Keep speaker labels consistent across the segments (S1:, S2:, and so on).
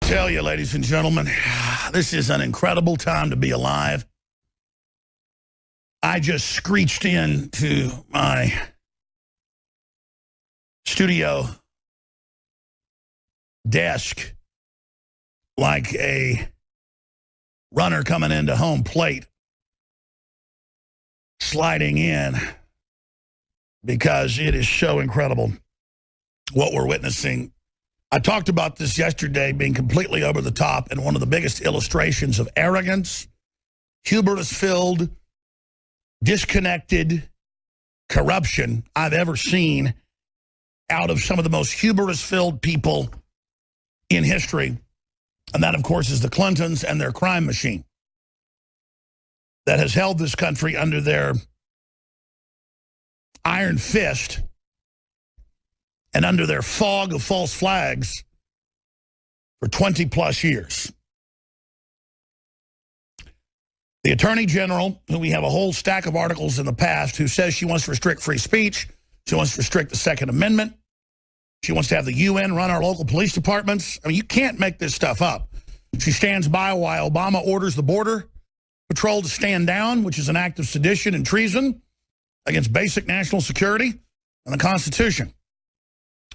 S1: Tell you, ladies and gentlemen, this is an incredible time to be alive. I just screeched into my studio desk like a runner coming into home plate, sliding in, because it is so incredible what we're witnessing. I talked about this yesterday being completely over the top and one of the biggest illustrations of arrogance, hubris-filled, disconnected corruption I've ever seen out of some of the most hubris-filled people in history. And that, of course, is the Clintons and their crime machine that has held this country under their iron fist and under their fog of false flags for 20-plus years. The Attorney General, who we have a whole stack of articles in the past, who says she wants to restrict free speech, she wants to restrict the Second Amendment, she wants to have the UN run our local police departments. I mean, you can't make this stuff up. She stands by while Obama orders the Border Patrol to stand down, which is an act of sedition and treason against basic national security and the Constitution.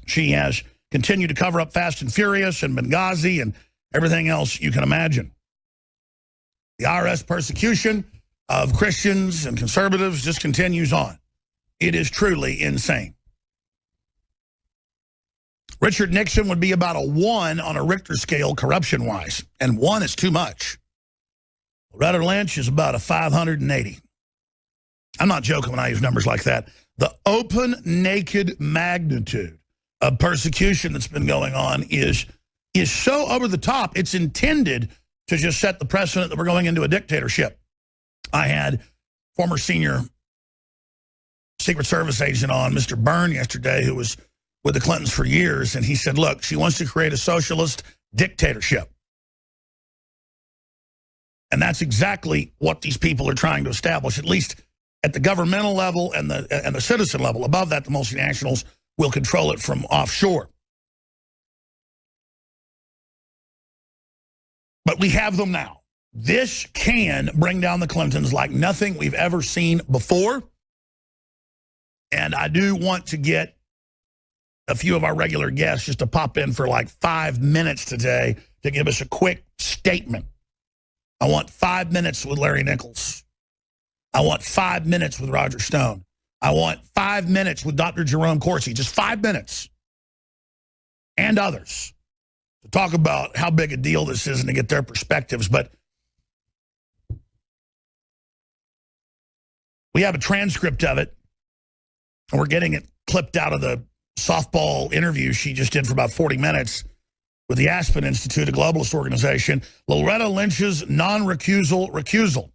S1: She has continued to cover up Fast and Furious and Benghazi and everything else you can imagine. The IRS persecution of Christians and conservatives just continues on. It is truly insane. Richard Nixon would be about a 1 on a Richter scale corruption-wise, and 1 is too much. Loretta Lynch is about a 580. I'm not joking when I use numbers like that. The open, naked magnitude of persecution that's been going on is so over the top, it's intended to just set the precedent that we're going into a dictatorship. I had former senior Secret Service agent on, Mr. Byrne, yesterday, who was with the Clintons for years, and he said, look, she wants to create a socialist dictatorship. And that's exactly what these people are trying to establish, at least at the governmental level and the citizen level. Above that, the multinationals will control it from offshore. But we have them now. This can bring down the Clintons like nothing we've ever seen before. And I do want to get a few of our regular guests just to pop in for like 5 minutes today to give us a quick statement. I want 5 minutes with Larry Nichols. I want 5 minutes with Roger Stone. I want 5 minutes with Dr. Jerome Corsi, just 5 minutes, and others, to talk about how big a deal this is and to get their perspectives. But we have a transcript of it, and we're getting it clipped out of the softball interview she just did for about 40 minutes with the Aspen Institute, a globalist organization. Loretta Lynch's non-recusal.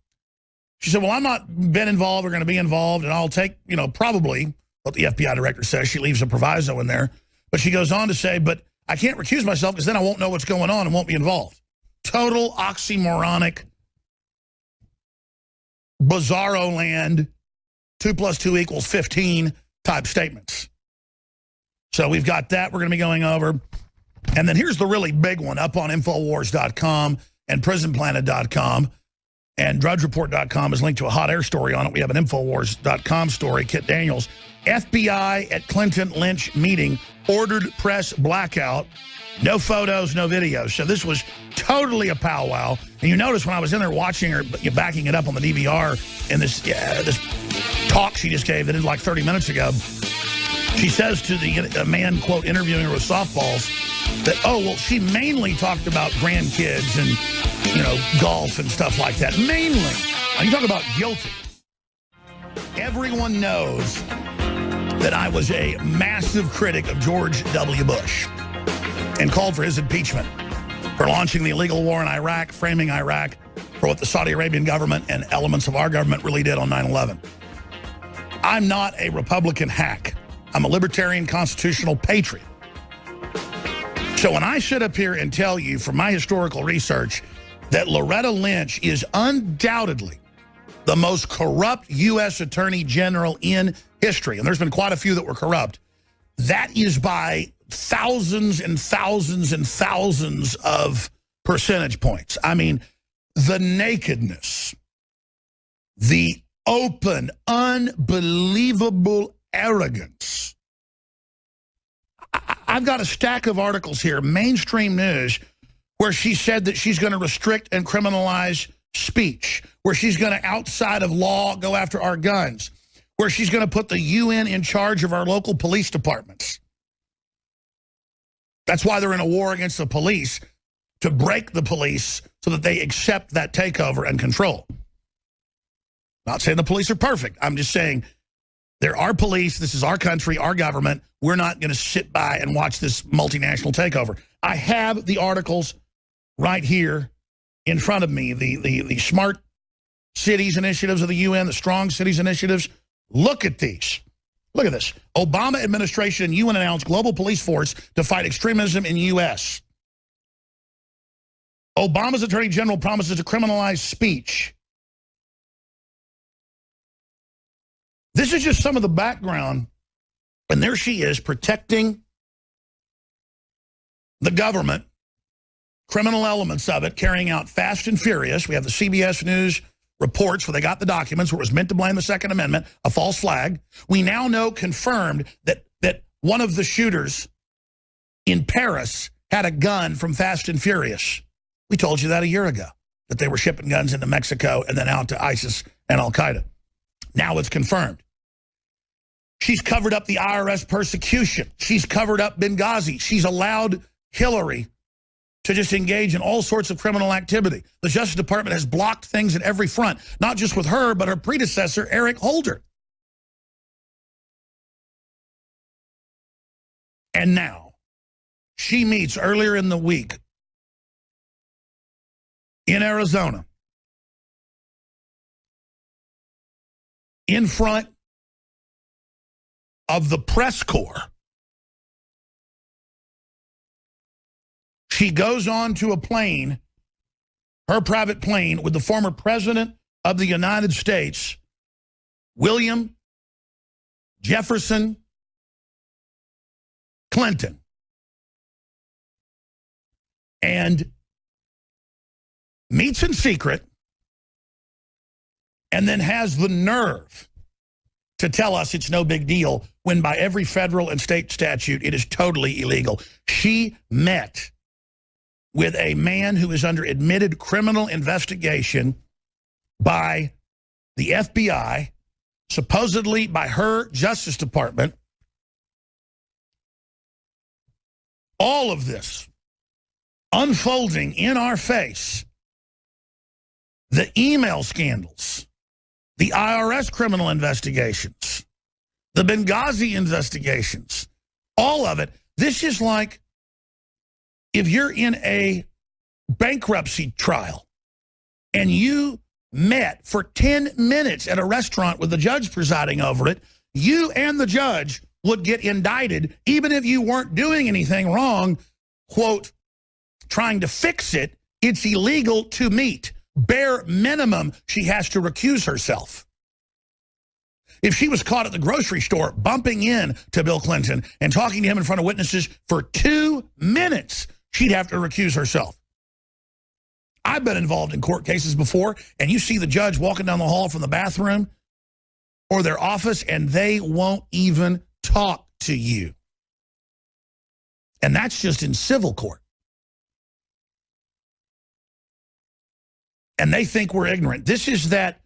S1: She said, well, I'm not been involved or going to be involved, and I'll take, probably what the FBI director says. She leaves a proviso in there. But she goes on to say, but I can't recuse myself because then I won't know what's going on and won't be involved. Total oxymoronic, bizarro land, 2 + 2 = 15 type statements. So we've got that we're going to be going over. And then here's the really big one up on Infowars.com and PrisonPlanet.com. And DrudgeReport.com is linked to a hot air story on it. We have an Infowars.com story. Kit Daniels, FBI at Clinton Lynch meeting, ordered press blackout. No photos, no videos. So this was totally a powwow. And you notice when I was in there watching her, backing it up on the DVR in this talk she just gave that did like 30 minutes ago, she says to the man, quote, interviewing her with softballs, that, oh, well, she mainly talked about grandkids and, golf and stuff like that. Mainly. You talk about guilty. Everyone knows that I was a massive critic of George W. Bush and called for his impeachment for launching the illegal war in Iraq, framing Iraq for what the Saudi Arabian government and elements of our government really did on 9/11. I'm not a Republican hack. I'm a libertarian constitutional patriot. So when I sit up here and tell you from my historical research that Loretta Lynch is undoubtedly the most corrupt U.S. Attorney General in history, and there's been quite a few that were corrupt, that is by thousands and thousands and thousands of percentage points. I mean, the nakedness, the open, unbelievable arrogance. I've got a stack of articles here, mainstream news, where she said that she's going to restrict and criminalize speech, where she's going to, outside of law, go after our guns, where she's going to put the UN in charge of our local police departments. That's why they're in a war against the police, to break the police so that they accept that takeover and control. Not saying the police are perfect. I'm just saying there are police. This is our country, our government. We're not going to sit by and watch this multinational takeover. I have the articles right here in front of me, the Smart Cities initiatives of the UN, the Strong Cities initiatives. Look at these. Look at this. Obama administration and UN announced global police force to fight extremism in U.S. Obama's Attorney General promises to criminalize speech. This is just some of the background, and there she is protecting the government, criminal elements of it, carrying out Fast and Furious. We have the CBS News reports where they got the documents where it was meant to blame the Second Amendment, a false flag. We now know confirmed that one of the shooters in Paris had a gun from Fast and Furious. We told you that a year ago, that they were shipping guns into Mexico and then out to ISIS and Al-Qaeda. Now it's confirmed. She's covered up the IRS persecution. She's covered up Benghazi. She's allowed Hillary to just engage in all sorts of criminal activity. The Justice Department has blocked things at every front, not just with her, but her predecessor, Eric Holder. And now, she meets earlier in the week in Arizona in front of the press corps. She goes on to a plane, her private plane, with the former president of the United States, William Jefferson Clinton. And meets in secret and then has the nerve to tell us it's no big deal when by every federal and state statute it is totally illegal. She met with a man who is under admitted criminal investigation by the FBI, supposedly by her Justice Department. All of this unfolding in our face. The email scandals, the IRS criminal investigations, the Benghazi investigations, all of it. This is like if you're in a bankruptcy trial and you met for 10 minutes at a restaurant with the judge presiding over it, you and the judge would get indicted even if you weren't doing anything wrong, quote, trying to fix it. It's illegal to meet. Bare minimum, she has to recuse herself. If she was caught at the grocery store bumping in to Bill Clinton and talking to him in front of witnesses for 2 minutes, she'd have to recuse herself. I've been involved in court cases before, and you see the judge walking down the hall from the bathroom or their office, and they won't even talk to you. And that's just in civil court. And they think we're ignorant. This is that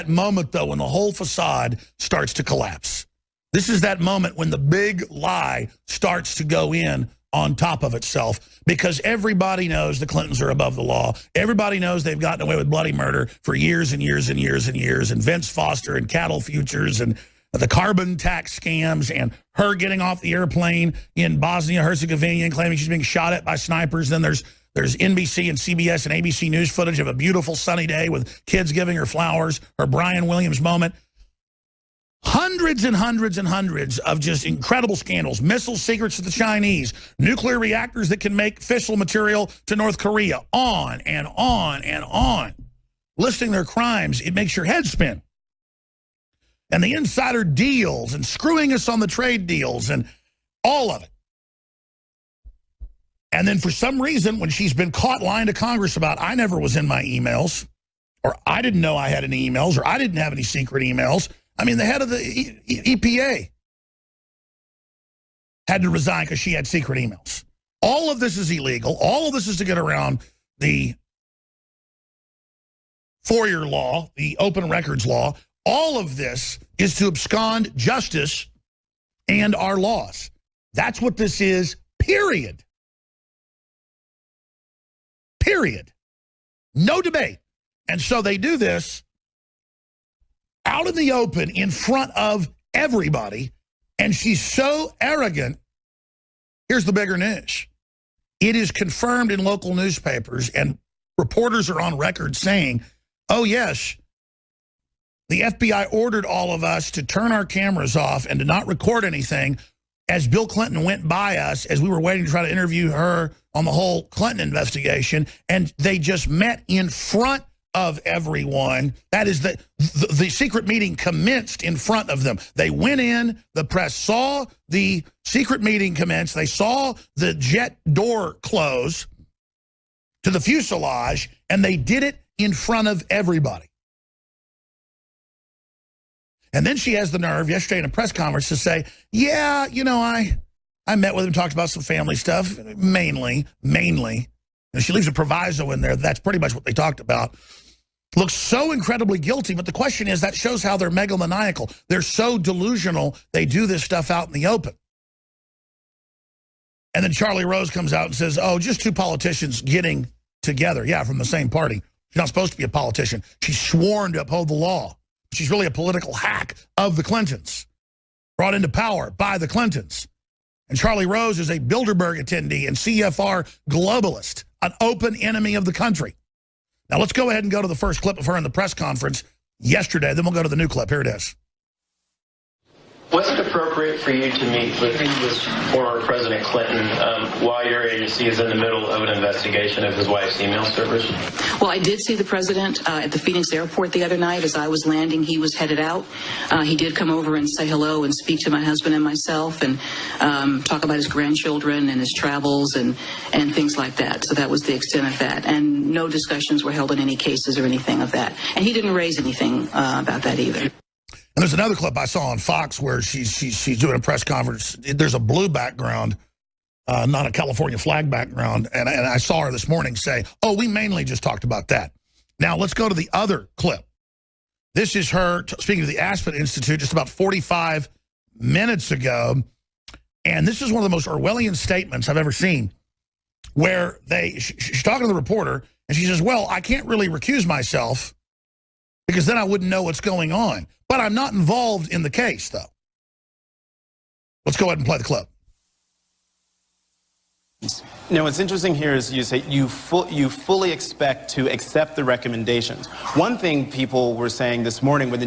S1: moment, though, when the whole facade starts to collapse. This is that moment when the big lie starts to go in on top of itself, because everybody knows the Clintons are above the law. Everybody knows they've gotten away with bloody murder for years and years and years and years, and Vince Foster and cattle futures and the carbon tax scams and her getting off the airplane in Bosnia-Herzegovina and claiming she's being shot at by snipers. Then there's NBC and CBS and ABC News footage of a beautiful sunny day with kids giving her flowers, her Brian Williams moment. Hundreds and hundreds and hundreds of just incredible scandals, missile secrets to the Chinese, nuclear reactors that can make fissile material to North Korea, on and on and on. Listing their crimes, it makes your head spin. And the insider deals and screwing us on the trade deals and all of it. And then for some reason, when she's been caught lying to Congress about I never was in my emails, or I didn't know I had any emails, or I didn't have any secret emails. I mean, the head of the EPA had to resign because she had secret emails. All of this is illegal. All of this is to get around the FOIA law, the open records law. All of this is to abscond justice and our laws. That's what this is, period. Period. No debate. And so they do this out in the open in front of everybody, and she's so arrogant. Here's the bigger news. It is confirmed in local newspapers, and reporters are on record saying, oh, yes, the FBI ordered all of us to turn our cameras off and to not record anything as Bill Clinton went by us as we were waiting to try to interview her on the whole Clinton investigation, and they just met in front of everyone. That is, the secret meeting commenced in front of them. They went in, the press saw the secret meeting commence, they saw the jet door close to the fuselage, and they did it in front of everybody. And then she has the nerve yesterday in a press conference to say, yeah, you know, I met with him, talked about some family stuff, mainly. And she leaves a proviso in there. That's pretty much what they talked about. Looks so incredibly guilty, but the question is, that shows how they're megalomaniacal. They're so delusional, they do this stuff out in the open. And then Charlie Rose comes out and says, oh, just two politicians getting together. Yeah, from the same party. She's not supposed to be a politician. She's sworn to uphold the law. She's really a political hack of the Clintons, brought into power by the Clintons. And Charlie Rose is a Bilderberg attendee and CFR globalist, an open enemy of the country. Now, let's go ahead and go to the first clip of her in the press conference yesterday. Then we'll go to the new clip. Here it is.
S2: Was it appropriate for you to meet with former President Clinton while your agency is in the middle of an investigation of his wife's email servers?
S3: Well, I did see the president at the Phoenix airport the other night. As I was landing, he was headed out. He did come over and say hello and speak to my husband and myself and talk about his grandchildren and his travels and things like that. So that was the extent of that. And no discussions were held on any cases or anything of that. And he didn't raise anything about that either.
S1: And there's another clip I saw on Fox where she's doing a press conference. There's a blue background, not a California flag background. And I saw her this morning say, oh, we mainly just talked about that. Now, let's go to the other clip. This is her speaking to the Aspen Institute just about 45 minutes ago. And this is one of the most Orwellian statements I've ever seen, where she's talking to the reporter, and she says, well, I can't really recuse myself because then I wouldn't know what's going on. But I'm not involved in the case, though. Let's go ahead and play the clip.
S4: Now, what's interesting here is you say you fully expect to accept the recommendations. One thing people were saying this morning when the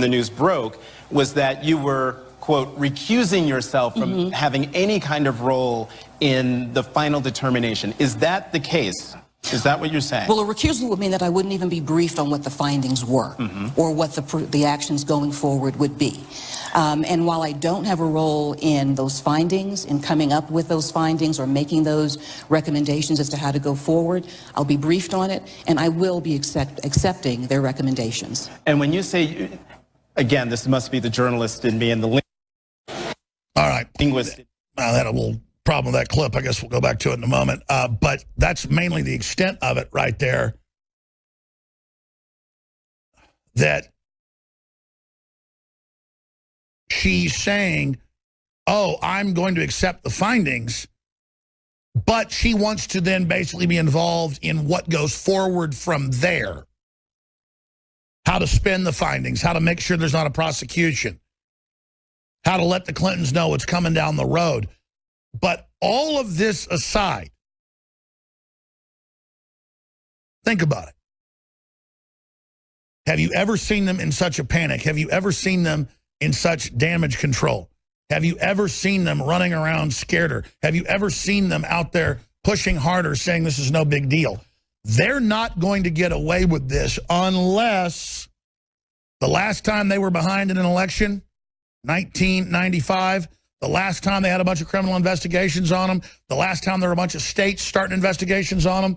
S4: news broke was that you were, quote, recusing yourself from having any kind of role in the final determination. Is that the case? Is that what you're saying?
S3: Well, a recusal would mean that I wouldn't even be briefed on what the findings were or what the actions going forward would be. And while I don't have a role in those findings, in coming up with those findings or making those recommendations as to how to go forward, I'll be briefed on it, and I will be accepting their recommendations.
S4: And when you say, again, this must be the journalist in me and the linguist.
S1: I had a little problem with that clip. I guess we'll go back to it in a moment. But that's mainly the extent of it right there. That she's saying, oh, I'm going to accept the findings, but she wants to then basically be involved in what goes forward from there. How to spin the findings, how to make sure there's not a prosecution, how to let the Clintons know what's coming down the road. But all of this aside, think about it. Have you ever seen them in such a panic? Have you ever seen them in such damage control? Have you ever seen them running around scareder? Have you ever seen them out there pushing harder, saying this is no big deal? They're not going to get away with this unless the last time they were behind in an election, 1995, The last time they had a bunch of criminal investigations on them, the last time there were a bunch of states starting investigations on them,